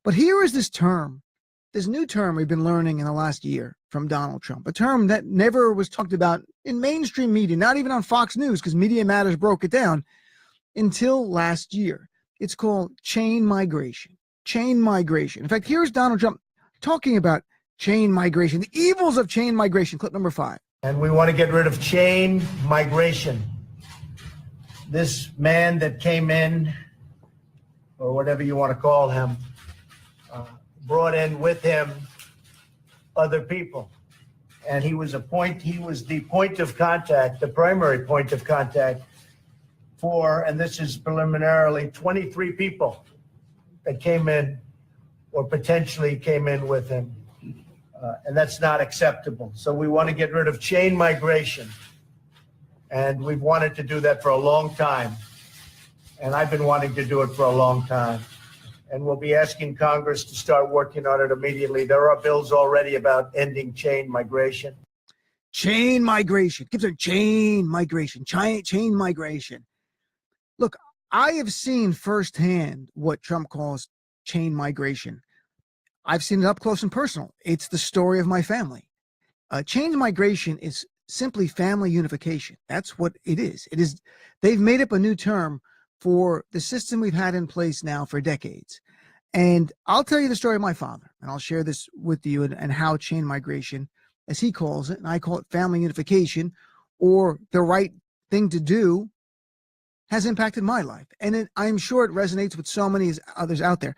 But here is this new term we've been learning in the last year from Donald Trump, a term that never was talked about in mainstream media, not even on Fox News, because Media Matters broke it down until last year. It's called chain migration. Chain migration. In fact, here's Donald Trump talking about chain migration, the evils of chain migration. Clip number 5. And we want to get rid of chain migration. This man that came in, or whatever you want to call him, brought in with him other people. And he was the point of contact, the primary point of contact for, and this is preliminarily, 23 people that came in or potentially came in with him. And that's not acceptable. So we want to get rid of chain migration. And we've wanted to do that for a long time. And I've been wanting to do it for a long time. And we'll be asking Congress to start working on it immediately. There are bills already about ending chain migration. Chain migration. Keeps saying chain migration. Chain migration. Look, I have seen firsthand what Trump calls chain migration. I've seen it up close and personal. It's the story of my family. Chain migration is simply family unification. That's what it is. It is. They've made up a new term for the system we've had in place now for decades. And I'll tell you the story of my father, and I'll share this with you and how chain migration, as he calls it, and I call it family unification, or the right thing to do, has impacted my life. And I'm sure it resonates with so many others out there.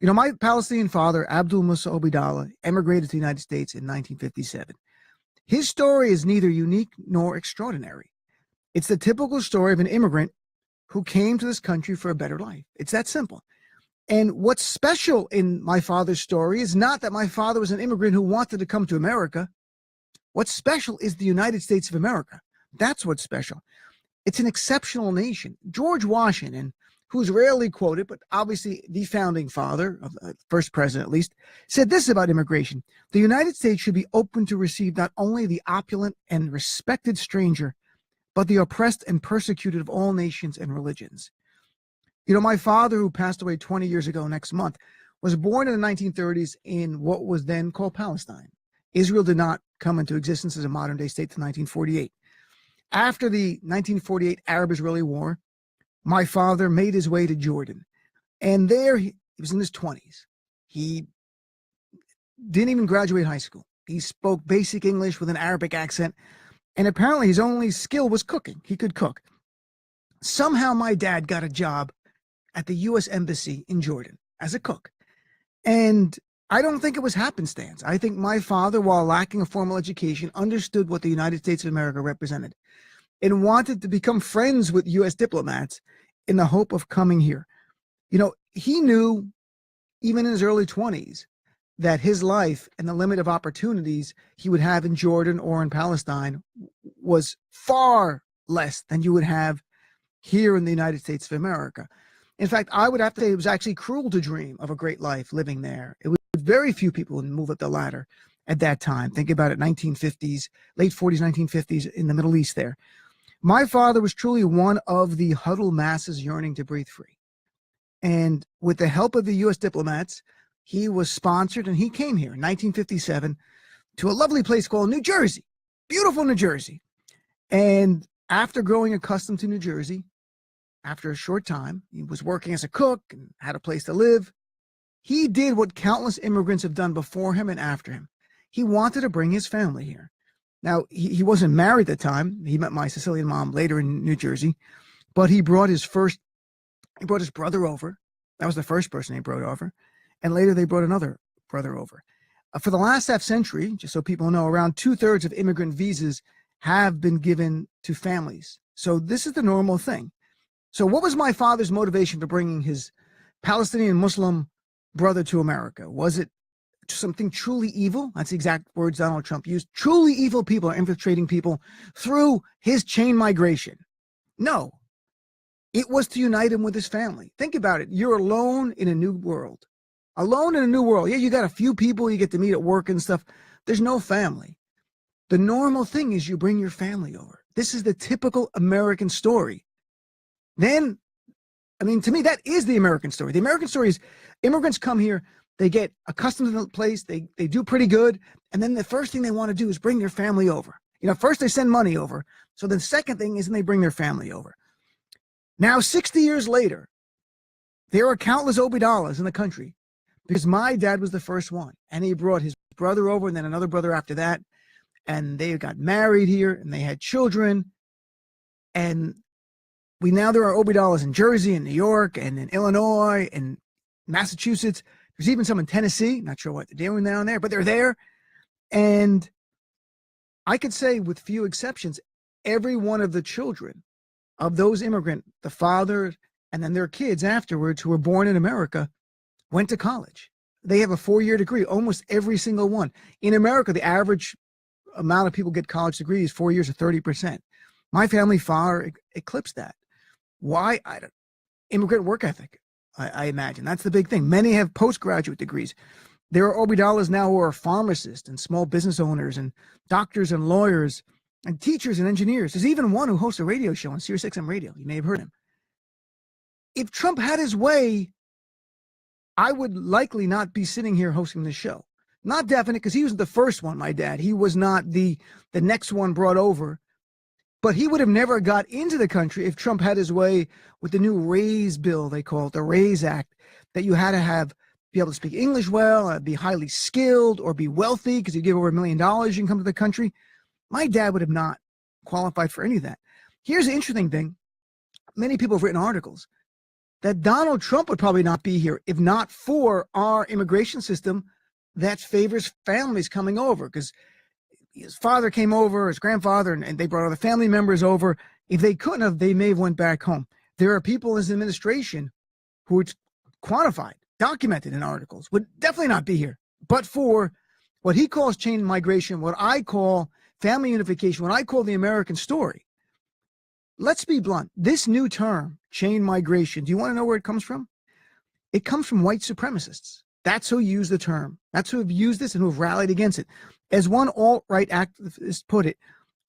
You know, my Palestinian father, Abdul Musa Obeidallah, emigrated to the United States in 1957. His story is neither unique nor extraordinary. It's the typical story of an immigrant who came to this country for a better life. It's that simple. And what's special in my father's story is not that my father was an immigrant who wanted to come to America. What's special is the United States of America. That's what's special. It's an exceptional nation. George Washington, who's rarely quoted, but obviously the founding father, of the first president at least, said this about immigration: the United States should be open to receive not only the opulent and respected stranger, but the oppressed and persecuted of all nations and religions. You know, my father, who passed away 20 years ago next month, was born in the 1930s in what was then called Palestine. Israel did not come into existence as a modern-day state until 1948. After the 1948 Arab-Israeli War, my father made his way to Jordan. And there he was in his 20s. He didn't even graduate high school. He spoke basic English with an Arabic accent. And apparently his only skill was cooking. He could cook. Somehow my dad got a job at the U.S. Embassy in Jordan as a cook. And I don't think it was happenstance. I think my father, while lacking a formal education, understood what the United States of America represented and wanted to become friends with U.S. diplomats in the hope of coming here. You know, he knew, even in his early 20s, that his life and the limit of opportunities he would have in Jordan or in Palestine was far less than you would have here in the United States of America. In fact, I would have to say it was actually cruel to dream of a great life living there. It was very few people would move up the ladder at that time. Think about it, 1950s, late 40s, 1950s in the Middle East there. My father was truly one of the huddled masses yearning to breathe free. And with the help of the U.S. diplomats, he was sponsored and he came here in 1957 to a lovely place called New Jersey, beautiful New Jersey. And after growing accustomed to New Jersey, after a short time, he was working as a cook and had a place to live. He did what countless immigrants have done before him and after him. He wanted to bring his family here. Now, he wasn't married at the time. He met my Sicilian mom later in New Jersey, but he brought his brother over. That was the first person he brought over. And later they brought another brother over. For the last half century, just so people know, around 2/3 of immigrant visas have been given to families. So this is the normal thing. So what was my father's motivation for bringing his Palestinian Muslim brother to America? Was it something truly evil? That's the exact words Donald Trump used. Truly evil people are infiltrating people through his chain migration. No, it was to unite him with his family. Think about it. You're alone in a new world. Alone in a new world. Yeah, you got a few people you get to meet at work and stuff. There's no family. The normal thing is you bring your family over. This is the typical American story. Then I mean, to me, that is the American story. The American story is immigrants come here, they get accustomed to the place, they do pretty good, and then the first thing they want to do is bring their family over. You know, first they send money over, so the second thing is they bring their family over. Now, 60 years later, there are countless Obeidallahs in the country because my dad was the first one, and he brought his brother over and then another brother after that, and they got married here, and they had children, and there are Obeidallahs in Jersey and New York and in Illinois and Massachusetts. There's even some in Tennessee. Not sure what they're doing down there, but they're there. And I could say with few exceptions, every one of the children of those immigrants, the father and then their kids afterwards who were born in America, went to college. They have a 4-year degree, almost every single one. In America, the average amount of people get college degrees, 4 years, or 30%. My family far eclipsed that. Why? I don't. Immigrant work ethic, I imagine. That's the big thing. Many have postgraduate degrees. There are Obeidallahs now who are pharmacists and small business owners and doctors and lawyers and teachers and engineers. There's even one who hosts a radio show on SiriusXM radio. You may have heard him. If Trump had his way, I would likely not be sitting here hosting this show. Not definite, because he was the first one, my dad. He was not the next one brought over. But he would have never got into the country if Trump had his way with the new RAISE bill, they call it, the RAISE Act, that you had to be able to speak English well, be highly skilled, or be wealthy, because you give over $1 million, you can come to the country. My dad would have not qualified for any of that. Here's the interesting thing. Many people have written articles that Donald Trump would probably not be here if not for our immigration system that favors families coming over, because his father came over, his grandfather, and they brought other family members over. If they couldn't have, they may have went back home. There are people in his administration who it's quantified, documented in articles, would definitely not be here. But for what he calls chain migration, what I call family unification, what I call the American story. Let's be blunt. This new term, chain migration, do you want to know where it comes from? It comes from white supremacists. That's who use the term. That's who have used this and who have rallied against it. As one alt-right activist put it,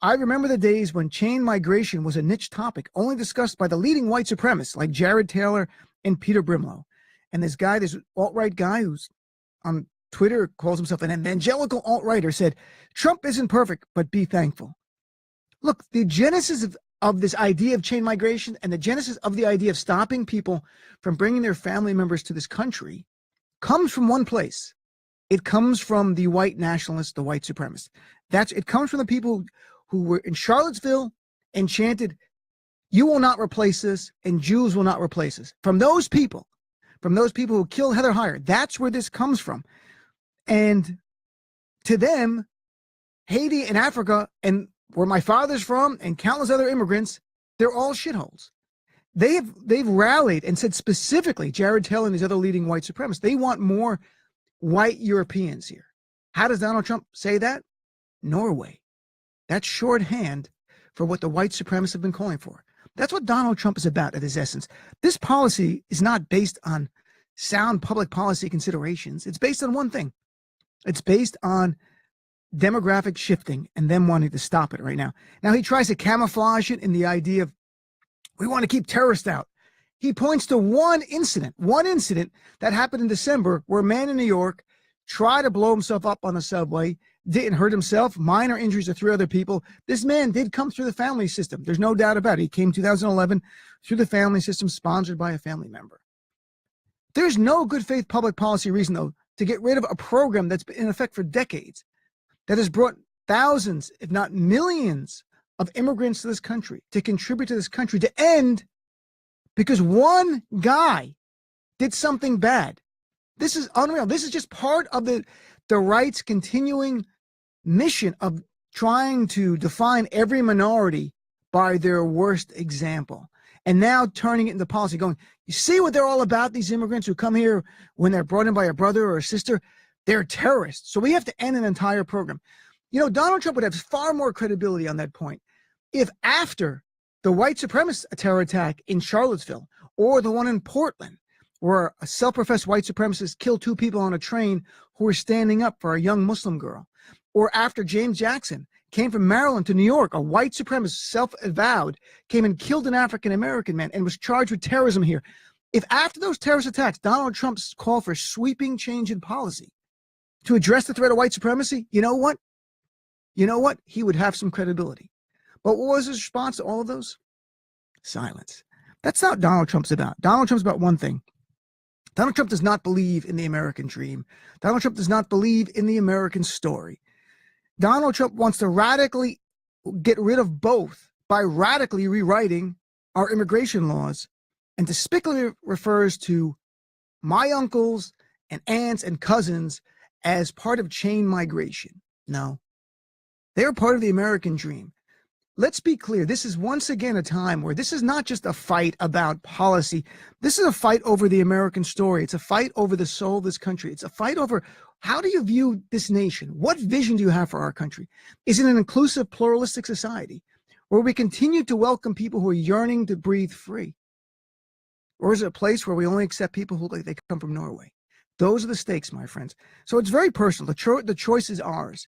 I remember the days when chain migration was a niche topic only discussed by the leading white supremacists like Jared Taylor and Peter Brimlow. And this alt-right guy who's on Twitter calls himself an evangelical alt-righter said, Trump isn't perfect, but be thankful. Look, the genesis of this idea of chain migration and the genesis of the idea of stopping people from bringing their family members to this country comes from one place. It comes from the white nationalists, the white supremacists. It comes from the people who were in Charlottesville and chanted, "You will not replace us, and Jews will not replace us." From those people who killed Heather Heyer, that's where this comes from. And to them, Haiti and Africa, and where my father's from, and countless other immigrants, they're all shitholes. They've rallied and said specifically, Jared Taylor and these other leading white supremacists, they want more white Europeans here. How does Donald Trump say that? Norway. That's shorthand for what the white supremacists have been calling for. That's what Donald Trump is about at his essence. This policy is not based on sound public policy considerations. It's based on one thing. It's based on demographic shifting and them wanting to stop it right now. Now, he tries to camouflage it in the idea of, we want to keep terrorists out. He points to one incident that happened in December where a man in New York tried to blow himself up on the subway, didn't hurt himself, minor injuries to 3 other people. This man did come through the family system. There's no doubt about it. He came 2011 through the family system, sponsored by a family member. There's no good faith public policy reason, though, to get rid of a program that's been in effect for decades, that has brought thousands, if not millions, of immigrants to this country, to contribute to this country, to end because one guy did something bad. This is unreal. This is just part of the right's continuing mission of trying to define every minority by their worst example. And now turning it into policy, going, you see what they're all about, these immigrants who come here when they're brought in by a brother or a sister? They're terrorists. So we have to end an entire program. You know, Donald Trump would have far more credibility on that point if after the white supremacist terror attack in Charlottesville or the one in Portland, where a self-professed white supremacist killed 2 people on a train who were standing up for a young Muslim girl, or after James Jackson came from Maryland to New York, a white supremacist, self-avowed, came and killed an African-American man and was charged with terrorism here. If after those terrorist attacks, Donald Trump's call for sweeping change in policy to address the threat of white supremacy, you know what? He would have some credibility. But what was his response to all of those? Silence. That's not what Donald Trump's about. Donald Trump's about one thing. Donald Trump does not believe in the American dream. Donald Trump does not believe in the American story. Donald Trump wants to radically get rid of both by radically rewriting our immigration laws, and despicably refers to my uncles and aunts and cousins as part of chain migration. No, they're part of the American dream. Let's be clear. This is once again a time where this is not just a fight about policy. This is a fight over the American story. It's a fight over the soul of this country. It's a fight over how do you view this nation? What vision do you have for our country? Is it an inclusive, pluralistic society where we continue to welcome people who are yearning to breathe free? Or is it a place where we only accept people who they come from Norway? Those are the stakes, my friends. So it's very personal. The choice is ours.